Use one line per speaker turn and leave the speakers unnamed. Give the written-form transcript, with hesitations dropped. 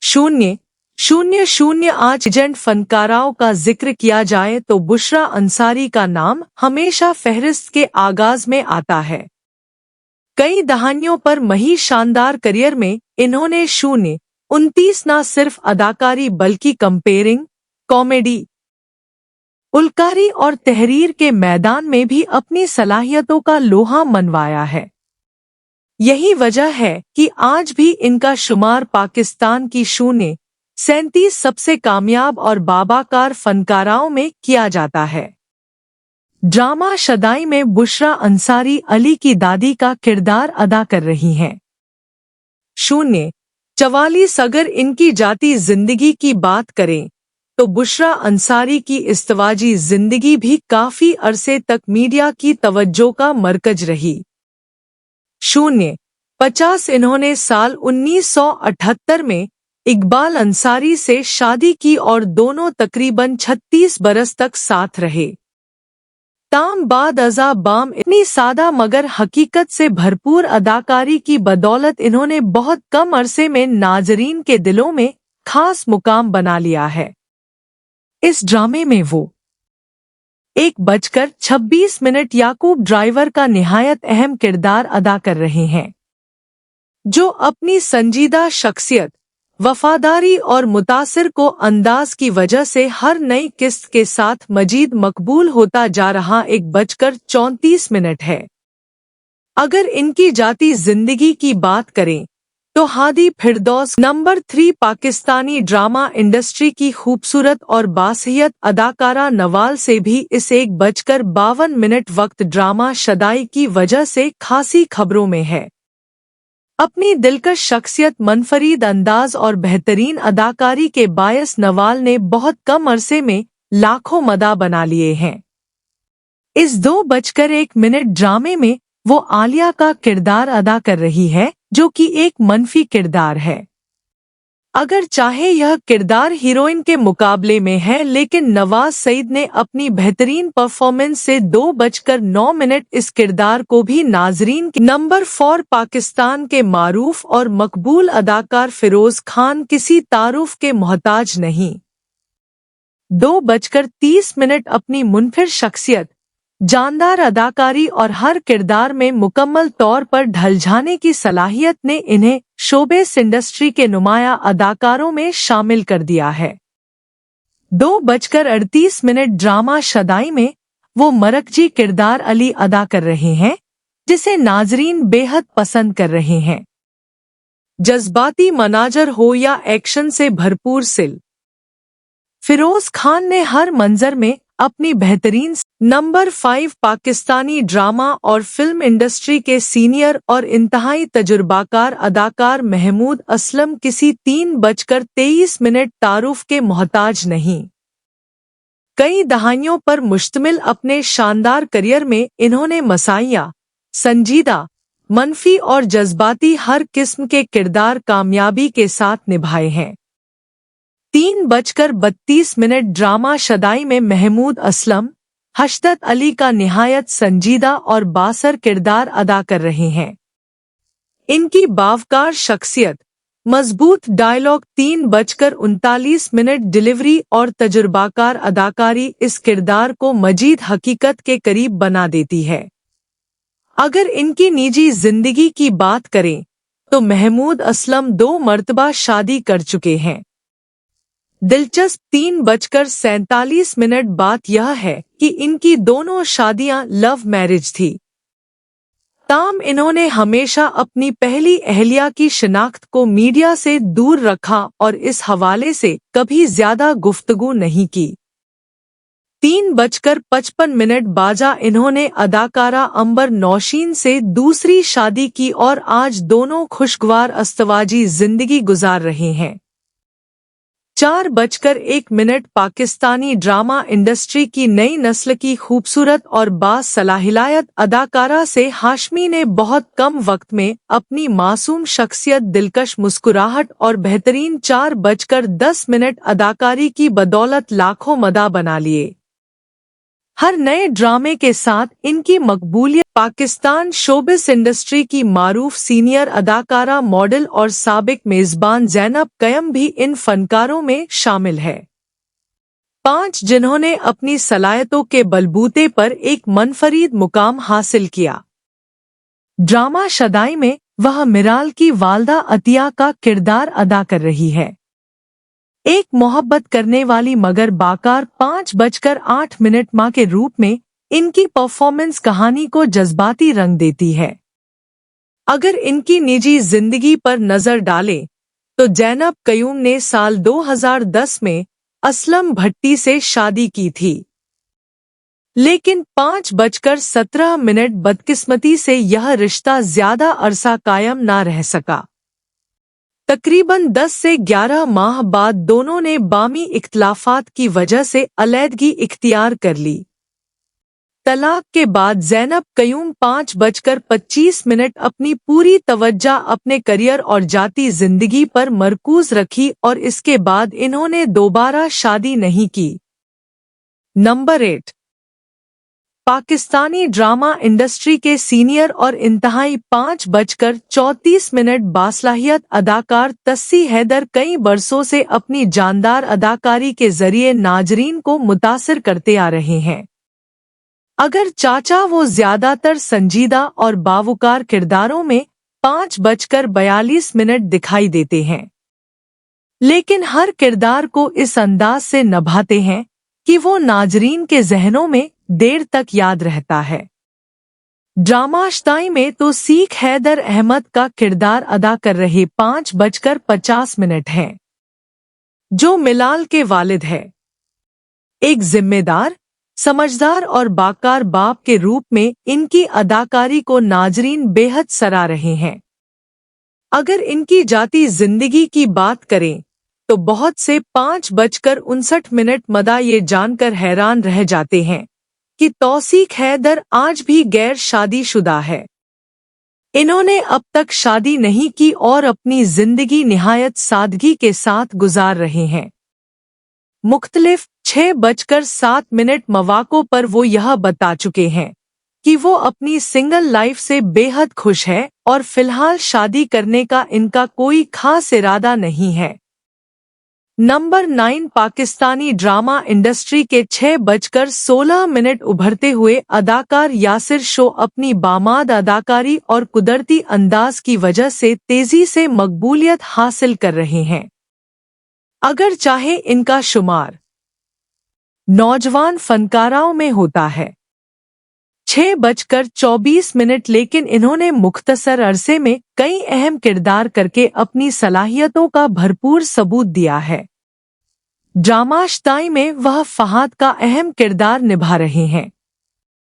शून्य शून्य शून्य। आज एजेंट फनकाराओं का जिक्र किया जाए तो बुशरा अंसारी का नाम हमेशा फहरिस्त के आगाज में आता है। कई दहाइयों पर मही शानदार करियर में इन्होंने 29 न सिर्फ अदाकारी बल्कि कंपेयरिंग, कॉमेडी, उल्कारी और तहरीर के मैदान में भी अपनी सलाहियतों का लोहा मनवाया है। यही वजह है कि आज भी इनका शुमार पाकिस्तान की 37 सबसे कामयाब और बाबाकार फनकाराओं में किया जाता है। ड्रामा शदाई में बुशरा अंसारी अली की दादी का किरदार अदा कर रही हैं। 44। अगर इनकी जाती जिंदगी की बात करें तो बुशरा अंसारी की इस्तवाजी जिंदगी भी काफी अरसे तक मीडिया की तवज्जो का मरकज रही। 50। इन्होंने साल 1978 में इकबाल अंसारी से शादी की और दोनों तकरीबन 36 बरस तक साथ रहे। ताम बाद अज़ा बाम इतनी सादा मगर हकीकत से भरपूर अदाकारी की बदौलत इन्होंने बहुत कम अरसे में नाजरीन के दिलों में खास मुकाम बना लिया है। इस ड्रामे में वो 1:26 याकूब ड्राइवर का निहायत अहम किरदार अदा कर रहे हैं, जो अपनी संजीदा शख्सियत, वफादारी और मुतासिर को अंदाज की वजह से हर नई किस्त के साथ मजीद मकबूल होता जा रहा 1:34 है। अगर इनकी जाती जिंदगी की बात करें तो हादी फिरदौस नंबर 3 पाकिस्तानी ड्रामा इंडस्ट्री की खूबसूरत और बासहियत अदाकारा नवाल से भी इस 1:52 वक्त ड्रामा शदाई की वजह से खासी खबरों में है। अपनी दिलकश शख्सियत, मनफरीद अंदाज और बेहतरीन अदाकारी के बायस नवाल ने बहुत कम अरसे में लाखों मदा बना लिए हैं। इस 2:01 ड्रामे में वो आलिया का किरदार अदा कर रही है, जो कि एक मनफी किरदार है। अगर चाहे यह किरदार हीरोइन के मुकाबले में है, लेकिन नवाज सईद ने अपनी बेहतरीन परफॉर्मेंस से 2:09 इस किरदार को भी नाजरीन के नंबर 4 पाकिस्तान के मारूफ और मकबूल अदाकार फिरोज खान किसी तारुफ के मोहताज नहीं। 2:30 अपनी मुनफिर शख्सियत, जानदार अदाकारी और हर किरदार में मुकम्मल तौर पर ढल जाने की सलाहियत ने इन्हें शोबिस इंडस्ट्री के नुमाया अदाकारों में शामिल कर दिया है। 2:38 ड्रामा शदाई में वो मरकजी किरदार अली अदा कर रहे हैं, जिसे नाजरीन बेहद पसंद कर रहे हैं। जज्बाती मनाजर हो या एक्शन से भरपूर सिल, फिरोज खान ने हर मंजर में अपनी बेहतरीन नंबर 5 पाकिस्तानी ड्रामा और फिल्म इंडस्ट्री के सीनियर और इंतहाई तजुर्बाकार अदाकार महमूद असलम किसी 3:23 तारुफ के मोहताज नहीं। कई दहाइयों पर मुश्तमिल अपने शानदार करियर में इन्होंने मसाइया, संजीदा, मनफी और जज्बाती हर किस्म के किरदार कामयाबी के साथ निभाए हैं। 3:32 ड्रामा शदाई में महमूद असलम हशदत अली का निहायत संजीदा और बासर किरदार अदा कर रहे हैं। इनकी बावकार शख्सियत, मजबूत डायलॉग, 3:39 डिलीवरी और तजुर्बाकार अदाकारी इस किरदार को मजीद हकीकत के करीब बना देती है। अगर इनकी निजी जिंदगी की बात करें तो महमूद असलम 2 मर्तबा शादी कर चुके हैं। दिलचस्प 3:47 बात यह है कि इनकी दोनों शादियां लव मैरिज थी। ताम इन्होंने हमेशा अपनी पहली अहलिया की शिनाख्त को मीडिया से दूर रखा और इस हवाले से कभी ज्यादा गुफ्तगू नहीं की। 3:55 बाजा इन्होंने अदाकारा अंबर नौशीन से दूसरी शादी की और आज दोनों खुशगवार अस्तवाजी जिंदगी गुजार रहे हैं। 4:01 पाकिस्तानी ड्रामा इंडस्ट्री की नई नस्ल की खूबसूरत और बासलाहियत अदाकारा से हाशमी ने बहुत कम वक्त में अपनी मासूम शख्सियत, दिलकश मुस्कुराहट और बेहतरीन 4:10 अदाकारी की बदौलत लाखों मदा बना लिए। हर नए ड्रामे के साथ इनकी मकबूलियत। पाकिस्तान शोबिस इंडस्ट्री की मारूफ सीनियर अदाकारा, मॉडल और साबिक मेजबान ज़ैनब क़यम भी इन फनकारों में शामिल है। 5 जिन्होंने अपनी सलाहियतों के बलबूते पर एक मनफरीद मुकाम हासिल किया। ड्रामा शदाई में वह मिराल की वालदा अतिया का किरदार अदा कर रही है। एक मोहब्बत करने वाली मगर बाकार 5:08 माँ के रूप में इनकी परफॉर्मेंस कहानी को जज्बाती रंग देती है। अगर इनकी निजी जिंदगी पर नजर डालें तो ज़ैनब क़य्यूम ने साल 2010 में असलम भट्टी से शादी की थी, लेकिन 5:17 बदकिस्मती से यह रिश्ता ज्यादा अरसा कायम ना रह सका। तकरीबन 10 से 11 माह बाद दोनों ने बामी इख्तिलाफात की वजह से अलैदगी इख्तियार कर ली। तलाक के बाद ज़ैनब क़य्यूम 5:25 अपनी पूरी तवज्जो अपने करियर और जाती जिंदगी पर मरकूज रखी और इसके बाद इन्होंने दोबारा शादी नहीं की। नंबर 8। पाकिस्तानी ड्रामा इंडस्ट्री के सीनियर और इंतहाई 5:34 बासलाहियत अदाकार तस्सी हैदर कई बरसों से अपनी जानदार अदाकारी के जरिए नाजरीन को मुतासिर करते आ रहे हैं। अगर चाचा वो ज्यादातर संजीदा और बावकार किरदारों में 5:42 दिखाई देते हैं, लेकिन हर किरदार को इस अंदाज से निभाते हैं कि वो नाजरीन के जहनों में देर तक याद रहता है। ड्रामा शदाई में तो सीख हैदर अहमद का किरदार अदा कर रहे 5:50 हैं, जो मिलाल के वालिद है। एक जिम्मेदार, समझदार और बाकार बाप के रूप में इनकी अदाकारी को नाजरीन बेहद सराह रहे हैं। अगर इनकी जाती जिंदगी की बात करें तो बहुत से 5:59 मदा ये जानकर हैरान रह जाते हैं कि तौसीक हैदर आज भी गैर शादीशुदा है। इन्होंने अब तक शादी नहीं की और अपनी जिंदगी निहायत सादगी के साथ गुजार रहे हैं। मुख्तलिफ 6:07 मौक़ों पर वो यह बता चुके हैं कि वो अपनी सिंगल लाइफ से बेहद खुश है और फिलहाल शादी करने का इनका कोई खास इरादा नहीं है। नंबर 9। पाकिस्तानी ड्रामा इंडस्ट्री के 6:16 उभरते हुए अदाकार यासिर शो अपनी बामाद अदाकारी और कुदरती अंदाज की वजह से तेजी से मकबूलियत हासिल कर रहे हैं। अगर चाहे इनका शुमार नौजवान फनकारों में होता है। 6:24, लेकिन इन्होंने मुख्तसर अरसे में कई अहम किरदार करके अपनी सलाहियतों का भरपूर सबूत दिया है। ड्रामा शदाई में वह फहाद का अहम किरदार निभा रहे हैं।